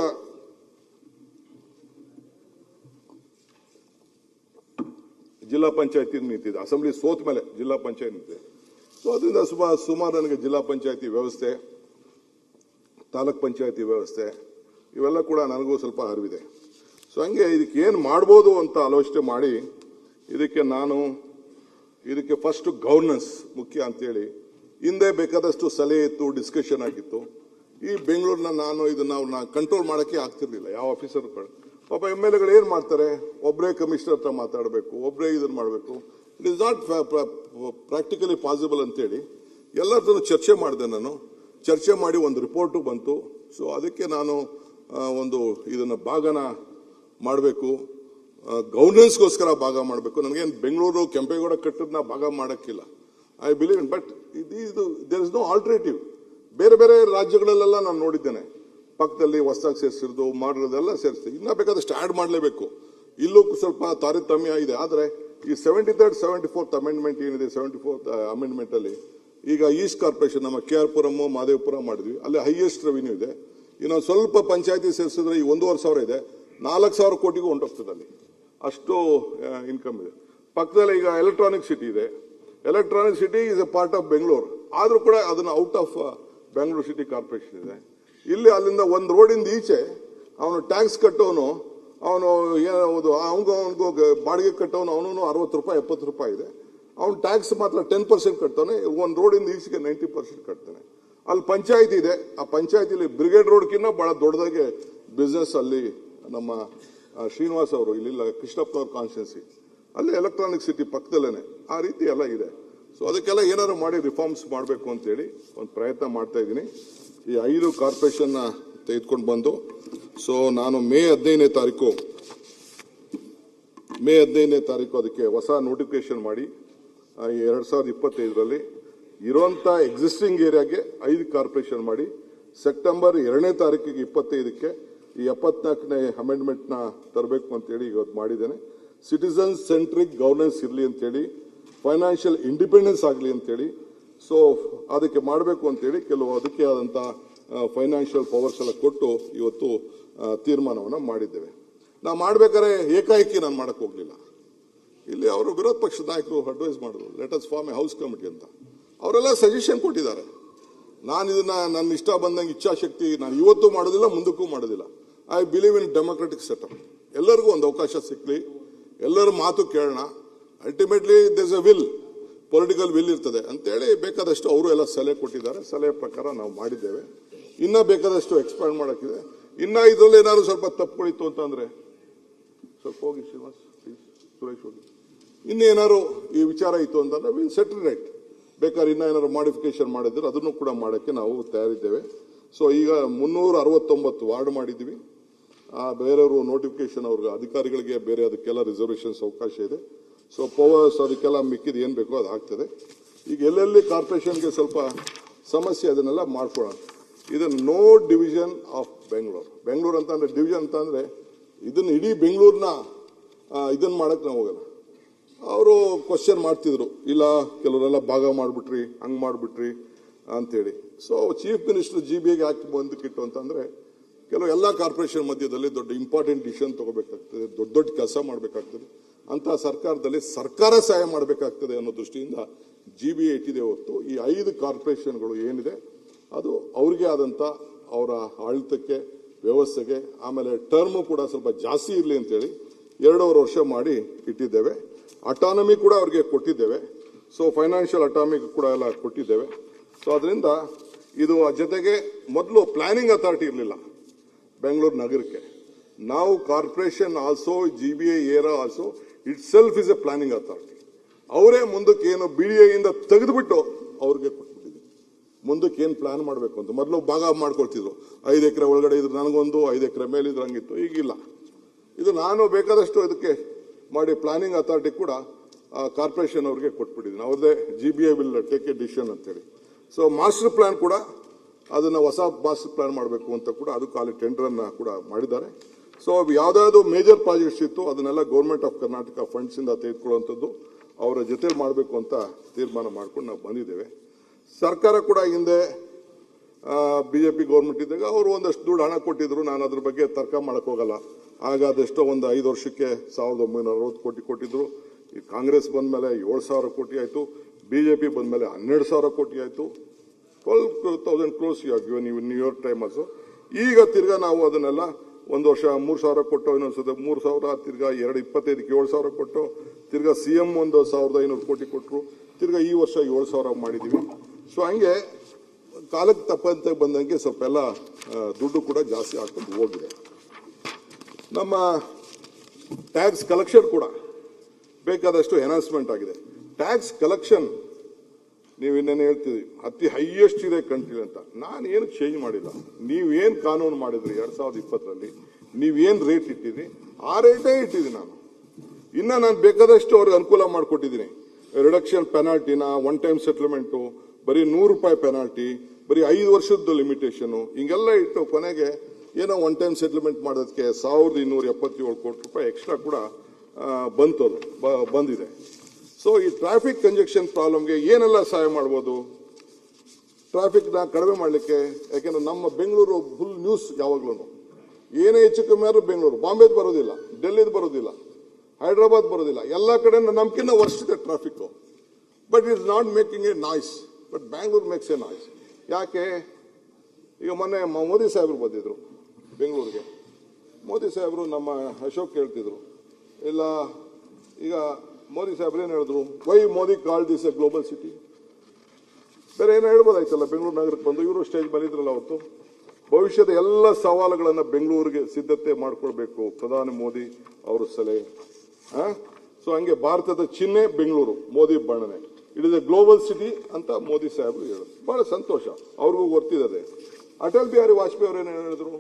ಜಿಲ್ಲಾ ಪಂಚಾಯತಿ ನಿಂತಿದ್ದೆ, ಅಸೆಂಬ್ಲಿ ಸೋತ ಮೇಲೆ ಜಿಲ್ಲಾ ಪಂಚಾಯತ್ ನಿಂತಿದೆ. ಸೊ ಅದರಿಂದ ಸುಮಾರು ನನಗೆ ಜಿಲ್ಲಾ ಪಂಚಾಯತಿ ವ್ಯವಸ್ಥೆ, ತಾಲೂಕ್ ಪಂಚಾಯತಿ ವ್ಯವಸ್ಥೆ ಇವೆಲ್ಲ ಕೂಡ ನನಗೂ ಸ್ವಲ್ಪ ಅರಿವಿದೆ. ಸೊ ಹಂಗೆ ಇದಕ್ಕೆ ಏನು ಮಾಡ್ಬೋದು ಅಂತ ಆಲೋಚನೆ ಮಾಡಿ ಇದಕ್ಕೆ ಫಸ್ಟ್ ಗವರ್ನೆನ್ಸ್ ಮುಖ್ಯ ಅಂತೇಳಿ ಹಿಂದೆ ಬೇಕಾದಷ್ಟು ಸಲಹೆ ಇತ್ತು, ಡಿಸ್ಕಷನ್ ಆಗಿತ್ತು. ಈ ಬೆಂಗಳೂರಿನ ಇದನ್ನ ಕಂಟ್ರೋಲ್ ಮಾಡೋಕ್ಕೆ ಆಗ್ತಿರ್ಲಿಲ್ಲ. ಯಾವ ಆಫೀಸರ್ಗಳು ಪಾಪ MLAಗಳು ಏನು ಮಾಡ್ತಾರೆ, ಒಬ್ಬರೇ ಕಮಿಷನರ್ ಹತ್ರ ಮಾತಾಡಬೇಕು, ಒಬ್ಬರೇ ಇದನ್ನು ಮಾಡಬೇಕು. It is not practically possible ಅಂತೇಳಿ ಎಲ್ಲರದ್ದು ಚರ್ಚೆ ಮಾಡಿದೆ. ಚರ್ಚೆ ಮಾಡಿ ಒಂದು ರಿಪೋರ್ಟು ಬಂತು. ಸೊ ಅದಕ್ಕೆ ನಾನು ಇದನ್ನ ಭಾಗನ ಮಾಡಬೇಕು, ಗವರ್ನೆನ್ಸ್ಗೋಸ್ಕರ ಭಾಗ ಮಾಡಬೇಕು. ನನಗೇನು ಬೆಂಗಳೂರು ಕೆಂಪೇಗೌಡ ಕಟ್ಟದನ್ನ ಭಾಗ ಮಾಡೋಕ್ಕಿಲ್ಲ. I believe in, but there is no alternative. ಬೇರೆ ಬೇರೆ ರಾಜ್ಯಗಳಲ್ಲೆಲ್ಲ ನಾನು ನೋಡಿದ್ದೇನೆ, ಪಕ್ಕದಲ್ಲಿ ಹೊಸದಾಗಿ ಸೇರಿಸಿರೋದು ಮಾಡಿರೋದೆಲ್ಲ ಸೇರಿಸ್ತೀವಿ. ಇನ್ನ ಬೇಕಾದಷ್ಟು ಆ್ಯಡ್ ಮಾಡಲೇಬೇಕು. ಇಲ್ಲೂ ಸ್ವಲ್ಪ ತಾರತಮ್ಯ ಇದೆ. ಆದರೆ ಈ 73rd, 74th ಅಮೆಂಡ್ಮೆಂಟ್ ಏನಿದೆ, 74th ಅಮೆಂಡ್ಮೆಂಟ್ ಅಲ್ಲಿ ಈಗ ಈಸ್ಟ್ ಕಾರ್ಪೊರೇಷನ್ ನಮ್ಮ KR ಪುರಂ, ಮಾದೇವಪುರ ಮಾಡಿದ್ವಿ. ಅಲ್ಲಿ ಹೈಯೆಸ್ಟ್ ರೆವಿನ್ಯೂ ಇದೆ. ಇನ್ನೊಂದು ಸ್ವಲ್ಪ ಪಂಚಾಯತಿ ಸೇರಿಸಿದ್ರೆ ಈ 1,500 ಇದೆ, 4,000 ಕೋಟಿಗೂ ಹೊಂಟೋಗ್ತದೆ. ಅಲ್ಲಿ ಅಷ್ಟು ಇನ್ಕಮ್ ಇದೆ. ಪಕ್ಕದಲ್ಲಿ ಈಗ ಎಲೆಕ್ಟ್ರಾನಿಕ್ ಸಿಟಿ ಇದೆ. Electronic city is A part of Bengaluru, ಆದ್ರೂ ಕೂಡ ಅದನ್ನ out of Bengaluru city corporation ಇದೆ. ಇಲ್ಲಿ ಅಲ್ಲಿಂದ ಒಂದು ರೋಡಿಂದ ಈಚೆ ಅವನು ಟ್ಯಾಕ್ಸ್ ಕಟ್ಟೋನು, ಅವನಿಗೂ ಬಾಡಿಗೆ ಕಟ್ಟೋನು, ಅವನು 60 ರೂಪಾಯಿ 70 ರೂಪಾಯಿ ಇದೆ. ಅವ್ನು ಟ್ಯಾಕ್ಸ್ ಮಾತ್ರ 10% ಕಟ್ತಾನೆ. ಒಂದು ರೋಡಿಂದ ಈಚೆಗೆ 90% ಕಟ್ತಾನೆ. ಅಲ್ಲಿ ಪಂಚಾಯತಿ ಇದೆ. ಆ ಪಂಚಾಯತಿಲಿ ಬ್ರಿಗೇಡ್ ರೋಡ್ಕಿನ್ನ ಬಹಳ ದೊಡ್ಡದಾಗಿ ಬಿಸ್ನೆಸ್ ಅಲ್ಲಿ ನಮ್ಮ ಶ್ರೀನಿವಾಸ್ ಅವರು ಇಲ್ಲಿಲ್ಲ, ಕೃಷ್ಣಪ್ಪನವ್ರ ಕಾನ್ಸ್ಟಿಟ್ಯೂನ್ಸಿ ಅಲ್ಲಿ ಎಲೆಕ್ಟ್ರಾನಿಕ್ ಸಿಟಿ ಪಕ್ಕದಲ್ಲೇನೆ ಆ ರೀತಿ ಎಲ್ಲ ಇದೆ. ಸೊ ಅದಕ್ಕೆಲ್ಲ ಏನಾದ್ರು ಮಾಡಿ ರಿಫಾರ್ಮ್ಸ್ ಮಾಡಬೇಕು ಅಂತೇಳಿ ಒಂದು ಪ್ರಯತ್ನ ಮಾಡ್ತಾ ಇದ್ದೀನಿ. ಈ 5 ಕಾರ್ಪೊರೇಷನ್ ತೆಗೆದುಕೊಂಡು ಬಂದು, ಸೊ ನಾನು ಮೇ 15ನೇ ತಾರೀಕು ಅದಕ್ಕೆ ಹೊಸ ನೋಟಿಫಿಕೇಶನ್ ಮಾಡಿ 2025ರಲ್ಲಿ ಇರುವಂತ ಎಕ್ಸಿಸ್ಟಿಂಗ್ ಏರಿಯಾಗೆ 5 ಕಾರ್ಪೊರೇಷನ್ ಮಾಡಿ ಸೆಪ್ಟೆಂಬರ್ 2ನೇ ತಾರೀಕಿಗೆ 25ಕ್ಕೆ ಈ 74ನೇ ಅಮೆಂಡ್ಮೆಂಟ್ನ ತರಬೇಕು ಅಂತೇಳಿ ಇವತ್ತು ಮಾಡಿದ್ದೇನೆ. ಸಿಟಿಸನ್ ಸೆಂಟ್ರಿಕ್ ಗವರ್ನೆನ್ಸ್ ಇರಲಿ ಅಂತೇಳಿ, ಫೈನಾನ್ಷಿಯಲ್ ಇಂಡಿಪೆಂಡೆನ್ಸ್ ಆಗಲಿ ಅಂತೇಳಿ. ಸೊ ಅದಕ್ಕೆ ಮಾಡಬೇಕು ಅಂತೇಳಿ ಕೆಲವು ಅದಕ್ಕೆ ಆದಂಥ ಫೈನಾನ್ಷಿಯಲ್ ಪವರ್ಸ್ ಎಲ್ಲ ಕೊಟ್ಟು ಇವತ್ತು ತೀರ್ಮಾನವನ್ನು ಮಾಡಿದ್ದೇವೆ. ನಾವು ಮಾಡ್ಬೇಕಾದ್ರೆ ಏಕಾಏಕಿ ನಾನು ಮಾಡಕ್ಕೆ ಹೋಗ್ಲಿಲ್ಲ. ಇಲ್ಲಿ ಅವರು ವಿರೋಧ ಪಕ್ಷದ ನಾಯಕರು ಅಡ್ವೈಸ್ ಮಾಡಿದ್ರು, let us form a house committee ಅಂತ. ಅವರೆಲ್ಲ ಸಜೆಷನ್ ಕೊಟ್ಟಿದ್ದಾರೆ. ನಾನು ಇದನ್ನ ನನ್ನ ಇಷ್ಟ ಬಂದಂಗೆ ಇಚ್ಛಾಶಕ್ತಿ ನಾನು ಇವತ್ತು ಮಾಡೋದಿಲ್ಲ, ಮುಂದಕ್ಕೂ ಮಾಡೋದಿಲ್ಲ. I believe in democratic setup. ಎಲ್ಲರಿಗೂ ಒಂದು ಅವಕಾಶ ಸಿಕ್ಕಲಿ, ಎಲ್ಲರ ಮಾತು ಕೇಳೋಣ. Ultimately there's a will, political will ಇರ್ತದೆ ಅಂತೇಳಿ ಬೇಕಾದಷ್ಟು ಅವರು ಎಲ್ಲ ಸಲಹೆ ಕೊಟ್ಟಿದ್ದಾರೆ. ಸಲಹೆ ಪ್ರಕಾರ ನಾವು ಮಾಡಿದ್ದೇವೆ. ಇನ್ನ ಬೇಕಾದಷ್ಟು ಎಕ್ಸ್ಪ್ಯಾಂಡ್ ಮಾಡೋಕ್ಕಿದೆ. ಇನ್ನ ಇದರಲ್ಲಿ ಏನಾದ್ರು ಸ್ವಲ್ಪ ತಪ್ಪುಗಳಿತ್ತು ಅಂತಂದ್ರೆ ಸ್ವಲ್ಪ ಹೋಗಿ ಶ್ರೀನಿವಾಸ್, ಸುರೇಶ್ ಹೋಗಿ, ಇನ್ನೇನಾದ್ರು ಈ ವಿಚಾರ ಇತ್ತು ಅಂತಂದ್ರೆ ವಿಲ್ ಸೆಟಲ್ ರೈಟ್. ಬೇಕಾದ್ರೆ ಏನಾದ್ರು ಮಾಡಿಫಿಕೇಶನ್ ಮಾಡಿದ್ರೆ ಅದನ್ನು ಕೂಡ ಮಾಡೋಕ್ಕೆ ನಾವು ತಯಾರಿದ್ದೇವೆ. ಸೊ ಈಗ 369 ವಾರ್ಡ್ ಮಾಡಿದ್ದೀವಿ. ಬೇರೆಯವರು ನೋಟಿಫಿಕೇಶನ್ ಅವ್ರಿಗೆ ಅಧಿಕಾರಿಗಳಿಗೆ ಬೇರೆ ಅದಕ್ಕೆಲ್ಲ ರಿಸರ್ವೇಷನ್ಸ್ ಅವಕಾಶ ಇದೆ. ಸೊ ಪವರ್ಸ್ ಅದಕ್ಕೆಲ್ಲ ಮಿಕ್ಕಿದ ಏನು ಬೇಕೋ ಅದು ಆಗ್ತದೆ. ಈಗ ಎಲ್ಲೆಲ್ಲಿ ಕಾರ್ಪೊರೇಷನ್ಗೆ ಸ್ವಲ್ಪ ಸಮಸ್ಯೆ ಅದನ್ನೆಲ್ಲ ಮಾಡ್ಕೊಳ್ಳೋಣ. ಇದನ್ನು ನೋ ಡಿವಿಷನ್ ಆಫ್ ಬೆಂಗಳೂರು ಅಂತಂದ್ರೆ ಡಿವಿಷನ್ ಅಂತಂದ್ರೆ ಇದನ್ನ ಇಡೀ ಬೆಂಗಳೂರಿನ ಇದನ್ನ ಮಾಡಕ್ ನಾವು ಹೋಗಲ್ಲ. ಅವರು ಕ್ವಶನ್ ಮಾಡ್ತಿದ್ರು, ಇಲ್ಲ ಕೆಲವರೆಲ್ಲ ಭಾಗ ಮಾಡ್ಬಿಟ್ರಿ, ಹಂಗ್ ಮಾಡ್ಬಿಟ್ರಿ ಅಂತೇಳಿ. ಸೊ ಚೀಫ್ ಮಿನಿಸ್ಟರ್ GBAಗೆ ಯಾಕೆ ಬಂದಕ್ಕಿಟ್ಟು ಅಂತಂದ್ರೆ ಕೆಲವು ಎಲ್ಲ ಕಾರ್ಪೊರೇಷನ್ ಮಧ್ಯದಲ್ಲಿ ದೊಡ್ಡ ಇಂಪಾರ್ಟೆಂಟ್ ಡಿಸಿಷನ್ ತಗೋಬೇಕಾಗ್ತದೆ, ದೊಡ್ಡ ದೊಡ್ಡ ಕೆಲಸ ಮಾಡಬೇಕಾಗ್ತದೆ. ಅಂತ ಸರ್ಕಾರದಲ್ಲಿ ಸರ್ಕಾರ ಸಹಾಯ ಮಾಡಬೇಕಾಗ್ತದೆ ಅನ್ನೋ ದೃಷ್ಟಿಯಿಂದ GBA ಇಟ್ಟಿದೆ ಹೊತ್ತು ಈ 5 ಕಾರ್ಪೊರೇಷನ್ಗಳು ಏನಿದೆ ಅದು ಅವ್ರಿಗೆ ಆದಂತ ಅವರ ಆಡಳಿತಕ್ಕೆ, ವ್ಯವಸ್ಥೆಗೆ, ಆಮೇಲೆ ಟರ್ಮು ಕೂಡ ಸ್ವಲ್ಪ ಜಾಸ್ತಿ ಇರಲಿ ಅಂತೇಳಿ 2.5 ವರ್ಷ ಮಾಡಿ ಇಟ್ಟಿದ್ದೇವೆ. ಅಟಾನಮಿ ಕೂಡ ಅವ್ರಿಗೆ ಕೊಟ್ಟಿದ್ದೇವೆ. ಸೊ ಫೈನಾನ್ಷಿಯಲ್ ಅಟಾನಮಿ ಕೂಡ ಎಲ್ಲ ಕೊಟ್ಟಿದ್ದೇವೆ. ಸೊ ಅದರಿಂದ ಇದು ಜೊತೆಗೆ ಮೊದಲು ಪ್ಲಾನಿಂಗ್ ಅಥಾರಿಟಿ ಇರಲಿಲ್ಲ ಬೆಂಗಳೂರು ನಗರಕ್ಕೆ. ನಾವು corporation also GBA Era also it self is A planning authority. ಅವರೇ ಮುಂದಕ್ಕೆ ಏನು BDA ಇಂದ ತೆಗೆದುಬಿಟ್ಟು ಅವ್ರಿಗೆ ಕೊಟ್ಬಿಟ್ಟಿದ್ವಿ. ಮುಂದಕ್ಕೆ ಏನು ಪ್ಲಾನ್ ಮಾಡಬೇಕು ಅಂತ ಮೊದಲು ಭಾಗ ಮಾಡ್ಕೊಳ್ತಿದ್ರು. 5 ಎಕರೆ ಒಳಗಡೆ ಇದ್ರೆ ನನಗೊಂದು, 5 ಎಕರೆ ಮೇಲೆ ಇದ್ರೆ ಹಂಗಿತ್ತು. ಈಗಿಲ್ಲ. ಇದು ನಾನು ಬೇಕಾದಷ್ಟು ಇದಕ್ಕೆ ಮಾಡಿ ಪ್ಲಾನಿಂಗ್ ಅಥಾರಿಟಿ ಕೂಡ ಕಾರ್ಪೊರೇಷನ್ ಅವ್ರಿಗೆ ಕೊಟ್ಬಿಟ್ಟಿದ್ದೀನಿ. ಅವ್ರದ್ದೇ GBA will take A decision ಅಂತೇಳಿ. ಸೊ ಮಾಸ್ಟರ್ ಪ್ಲಾನ್ ಕೂಡ ಅದನ್ನ ಹೊಸ ಮಾಸ್ಟರ್ ಪ್ಲಾನ್ ಮಾಡಬೇಕು ಅಂತ ಕೂಡ ಅದಕ್ಕೆ ಅಲ್ಲಿ ಟೆಂಡರ್ ಅನ್ನ ಕೂಡ ಮಾಡಿದ್ದಾರೆ. ಸೊ ಯಾವ್ದಾದ್ರು ಮೇಜರ್ ಪ್ರಾಜೆಕ್ಟ್ಸ್ ಇತ್ತು ಅದನ್ನೆಲ್ಲ ಗೌರ್ಮೆಂಟ್ ಆಫ್ ಕರ್ನಾಟಕ ಫಂಡ್ಸ್ ಇಂದ ತೆಗೆದುಕೊಳ್ಳುವಂಥದ್ದು ಅವರ ಜೊತೆ ಮಾಡಬೇಕು ಅಂತ ತೀರ್ಮಾನ ಮಾಡ್ಕೊಂಡು ನಾವು ಬಂದಿದ್ದೇವೆ. ಸರ್ಕಾರ ಕೂಡ ಹಿಂದೆ BJP ಗೌರ್ಮೆಂಟ್ ಇದ್ದಾಗ ಅವರು ಒಂದಷ್ಟು ದುಡ್ಡು ಹಣ ಕೊಟ್ಟಿದ್ರು. ನಾನು ಅದ್ರ ಬಗ್ಗೆ ತರ್ಕ ಮಾಡಕ್ ಹೋಗಲ್ಲ. ಆಗ ಅದೆಷ್ಟೋ ಒಂದು 5 ವರ್ಷಕ್ಕೆ 1960 ಕೋಟಿ ಕೊಟ್ಟಿದ್ರು. ಈ ಕಾಂಗ್ರೆಸ್ ಬಂದ ಮೇಲೆ 7,000 ಕೋಟಿ ಆಯ್ತು. BJP ಬಂದ ಮೇಲೆ 12,000 ಕೋಟಿ ಆಯ್ತು. 12,000 crores you given in your time also. ಈಗ ತಿರ್ಗಾ ನಾವು ಅದನ್ನೆಲ್ಲ ಒಂದು ವರ್ಷ 3,000 ಕೊಟ್ಟು, ಇನ್ನೊಂದ್ಸದ 3,000, ತಿರ್ಗಾ 2,25ಕ್ಕೆ 7,000 ಕೊಟ್ಟು, ತಿರ್ಗಾ CM 1,500 ಕೋಟಿ ಕೊಟ್ಟರು, ತಿರ್ಗಾ ಈ ವರ್ಷ 7,000 ಮಾಡಿದೀವಿ. ಸೊ ಹಂಗೆ ಕಾಲಕ್ಕೆ ತಪ್ಪಂತೆ ಬಂದಂಗೆ ಸ್ವಲ್ಪ ಎಲ್ಲ ದುಡ್ಡು ಕೂಡ ಜಾಸ್ತಿ ಆಗ್ಕೊಂಡು ಹೋಗಿದೆ. ನಮ್ಮ ಟ್ಯಾಕ್ಸ್ ಕಲೆಕ್ಷನ್ ಕೂಡ ಬೇಕಾದಷ್ಟು ಎನ್ಹಾನ್ಸ್ಮೆಂಟ್ ಆಗಿದೆ. ಟ್ಯಾಕ್ಸ್ ಕಲೆಕ್ಷನ್ ನೀವು ಇನ್ನೇನು ಹೇಳ್ತೀವಿ ಅತಿ ಹೈಯೆಸ್ಟ್ ಇದೆ ಕಂಟ್ರಿ ಅಂತ. ನಾನು ಏನಕ್ಕೆ ಚೇಂಜ್ ಮಾಡಿಲ್ಲ. ನೀವೇನು ಕಾನೂನು ಮಾಡಿದ್ರಿ 2020ರಲ್ಲಿ, ನೀವೇನು ರೇಟ್ ಇಟ್ಟಿದ್ರಿ ಆ ರೇಟೇ ಇಟ್ಟಿದ್ದೀನಿ ನಾನು. ಇನ್ನ ನಾನು ಬೇಕಾದಷ್ಟು ಅವ್ರಿಗೆ ಅನುಕೂಲ ಮಾಡಿಕೊಟ್ಟಿದ್ದೀನಿ. ರಿಡಕ್ಷನ್ ಪೆನಾಲ್ಟಿನ, ಒನ್ ಟೈಮ್ ಸೆಟಲ್ಮೆಂಟು, ಬರೀ 100 ರೂಪಾಯಿ ಪೆನಾಲ್ಟಿ, ಬರೀ 5 ವರ್ಷದ ಲಿಮಿಟೇಷನು, ಹಿಂಗೆಲ್ಲ ಇಟ್ಟು ಕೊನೆಗೆ ಏನೋ ಒನ್ ಟೈಮ್ ಸೆಟಲ್ಮೆಂಟ್ ಮಾಡೋದಕ್ಕೆ 1,277 ಕೋಟಿ ರೂಪಾಯಿ ಎಕ್ಸ್ಟ್ರಾ ಕೂಡ ಬಂದಿದೆ. ಸೊ ಈ ಟ್ರಾಫಿಕ್ ಕಂಜೆಕ್ಷನ್ ಪ್ರಾಬ್ಲಮ್ಗೆ ಏನೆಲ್ಲ ಸಹಾಯ ಮಾಡ್ಬೋದು, ಟ್ರಾಫಿಕ್ನ ಕಡಿಮೆ ಮಾಡಲಿಕ್ಕೆ. ಯಾಕೆಂದ್ರೆ ನಮ್ಮ ಬೆಂಗಳೂರು ಫುಲ್ ನ್ಯೂಸ್ ಯಾವಾಗ್ಲೂ ಏನೇ ಹೆಚ್ಚು ಕಮ್ಮಿ ಆದ್ರೂ ಬೆಂಗಳೂರು, ಬಾಂಬೆದು ಬರೋದಿಲ್ಲ, ಡೆಲ್ಲಿದು ಬರೋದಿಲ್ಲ, ಹೈದರಾಬಾದ್ ಬರೋದಿಲ್ಲ, ಎಲ್ಲ ಕಡೆ ನಮ್ಕಿಂತ ವರ್ಷ ಇದೆ traffic. But it is not making A noise, but Bangalore makes A noise. ಯಾಕೆ? ಈಗ ಮೊನ್ನೆ ಮೋದಿ ಸಾಹೇಬರು ಬಂದಿದ್ರು ಬೆಂಗಳೂರಿಗೆ. ಮೋದಿ ಸಾಹೇಬರು ನಮ್ಮ ಅಶೋಕ್ ಹೇಳ್ತಿದ್ರು, ಇಲ್ಲ ಈಗ ಮೋದಿ ಸಾಹೇಬ್ರು ಏನು ಹೇಳಿದ್ರು, why Modi call this a global city. ಬೇರೆ ಏನೋ ಹೇಳ್ಬೋದಾಯ್ತಲ್ಲ ಬೆಂಗಳೂರು ನಗರಕ್ಕೆ ಬಂದು. ಇವರು ಸ್ಟೇಜ್ ಬಂದಿದ್ರಲ್ಲ ಅವತ್ತು. ಭವಿಷ್ಯದ ಎಲ್ಲ ಸವಾಲುಗಳನ್ನ ಬೆಂಗಳೂರಿಗೆ ಸಿದ್ಧತೆ ಮಾಡ್ಕೊಳ್ಬೇಕು ಪ್ರಧಾನಿ ಮೋದಿ ಅವರು ಸಲಹೆ. ಸೊ ಹಂಗೆ ಭಾರತದ ಚಿಹ್ನೆ ಬೆಂಗಳೂರು, ಮೋದಿ ಬಣ್ಣನೆ. It is A global city ಅಂತ ಮೋದಿ ಸಾಹೇಬರು ಹೇಳಿದ್ರು. ಬಹಳ ಸಂತೋಷ, ಅವ್ರಿಗೂ ಗೊತ್ತಿದೆ. ಅಟಲ್ ಬಿಹಾರಿ ವಾಜಪೇಯಿ ಅವರು ಏನು ಹೇಳಿದ್ರು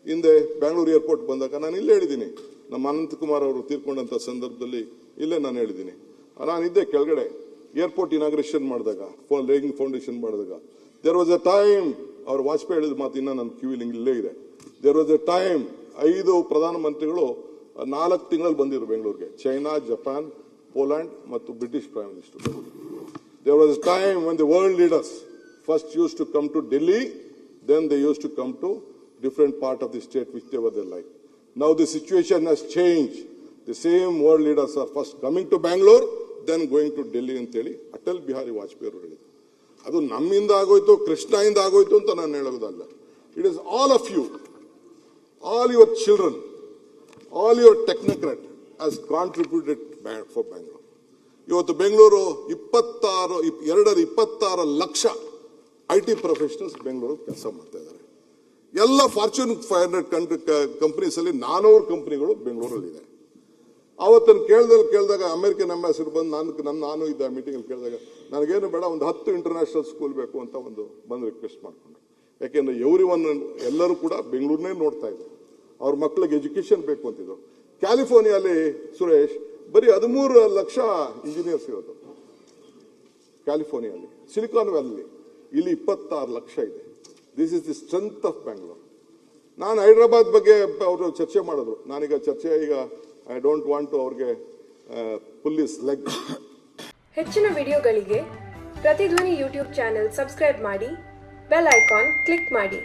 ಹಿಂದೆ ಬೆಂಗಳೂರು ಏರ್ಪೋರ್ಟ್ ಬಂದಾಗ? ನಾನು ಇಲ್ಲೇ ಹೇಳಿದ್ದೀನಿ, ನಮ್ಮ ಅನಂತಕುಮಾರ್ ಅವರು ತೀರ್ಕೊಂಡಂತ ಸಂದರ್ಭದಲ್ಲಿ ಇಲ್ಲೇ ನಾನು ಹೇಳಿದ್ದೀನಿ. ನಾನಿದ್ದೆ ಕೆಳಗಡೆ ಏರ್ಪೋರ್ಟ್ ಇನಾಗ್ರೇಷನ್ ಮಾಡಿದಾಗ, ಲೇಯಿಂಗ್ ಫೌಂಡೇಶನ್ ಮಾಡಿದಾಗ. ದೇರ್ ವಾಸ್ ಎ ಟೈಮ್, ಅವ್ರು ವಾಜಪೇಯಿ ಹೇಳಿದ ಮಾತು ಇನ್ನ ನನ್ನ ಕಿವಿಲಿ ಇಲ್ಲೇ ಇದೆ. ದೇರ್ ವಾಸ್ ಎ ಟೈಮ್ 5 ಪ್ರಧಾನಮಂತ್ರಿಗಳು 4 ತಿಂಗಳಲ್ಲಿ ಬಂದಿದ್ರು ಬೆಂಗಳೂರಿಗೆ. ಚೈನಾ, ಜಪಾನ್, ಪೋಲ್ಯಾಂಡ್ ಮತ್ತು British prime minister. There was a time when the world leaders first use to come to Delhi, then they used to come to different part of the state whichever they like. Now the situation has changed. The same world leaders are first coming to Bangalore, then going to Delhi ಅಂತೇಳಿ ಅಟಲ್ ಬಿಹಾರಿ ವಾಜಪೇಯಿ ಅವರು ಹೇಳಿದ್ರು. ಅದು ನಮ್ಮಿಂದ ಆಗೋಯ್ತು, ಕೃಷ್ಣಯಿಂದ ಆಗೋಯ್ತು ಅಂತ ನಾನು ಹೇಳೋದಲ್ಲ. It is all of you, all your children, all your technocrat has contributed for Bangalore. ಇವತ್ತು ಬೆಂಗಳೂರು 26 ಲಕ್ಷ IT ಪ್ರೊಫೆಷನಲ್ಸ್ ಬೆಂಗಳೂರು ಕೆಲಸ ಮಾಡ್ತಾ ಇದ್ದಾರೆ. ಎಲ್ಲ ಫಾರ್ಚೂನ್ 500 ಕಂಪನೀಸ್ ಅಲ್ಲಿ 400 ಕಂಪನಿಗಳು ಬೆಂಗಳೂರಲ್ಲಿ ಇದೆ. ಅವತ್ತನ್ನು ಕೇಳಿದಾಗ ಅಮೆರಿಕನ್ ಅಂಬಾಸಿಡರ್ ಬಂದು ನಾನು ಇದ್ದ ಮೀಟಿಂಗ್ ಅಲ್ಲಿ ಕೇಳಿದಾಗ, ನನಗೇನು ಬೇಡ, ಒಂದು 10 ಇಂಟರ್ನ್ಯಾಷನಲ್ ಸ್ಕೂಲ್ ಬೇಕು ಅಂತ ಬಂದು ರಿಕ್ವೆಸ್ಟ್ ಮಾಡ್ಕೊಂಡು. ಯಾಕೆಂದ್ರೆ ಎಲ್ಲರೂ ಕೂಡ ಬೆಂಗಳೂರನ್ನೇ ನೋಡ್ತಾ ಇದ್ರು. ಅವ್ರ ಮಕ್ಕಳಿಗೆ ಎಜುಕೇಶನ್ ಬೇಕು ಅಂತಿದ್ರು. ಕ್ಯಾಲಿಫೋರ್ನಿಯಾಲಿ ಸುರೇಶ್ ಬರೀ 13 ಲಕ್ಷ ಇಂಜಿನಿಯರ್ಸ್ ಇರೋದು ಕ್ಯಾಲಿಫೋರ್ನಿಯಾಲಿ. ಸಿಲಿಕಾನ್ ವ್ಯಾಲಿ ಇಲ್ಲಿ 26 ಲಕ್ಷ ಇದೆ. This is the strength of Bangalore. ನಾನು ಹೈದರಾಬಾದ್ ಬಗ್ಗೆ ಅವರು ಚರ್ಚೆ ಮಾಡಿದ್ರು. ನಾನೀಗ ಐ ಡೋಂಟ್ ವಾಂಟ್ ಟು ಅವ್ರಿಗೆ ಪುಲ್ಲಿಸ್ ಲೆಗ್. ಹೆಚ್ಚಿನ ವಿಡಿಯೋಗಳಿಗೆ ಪ್ರತಿಧ್ವನಿ ಯೂಟ್ಯೂಬ್ ಚಾನೆಲ್ ಸಬ್ಸ್ಕ್ರೈಬ್ ಮಾಡಿ, ಬೆಲ್ ಐಕಾನ್ ಕ್ಲಿಕ್ ಮಾಡಿ.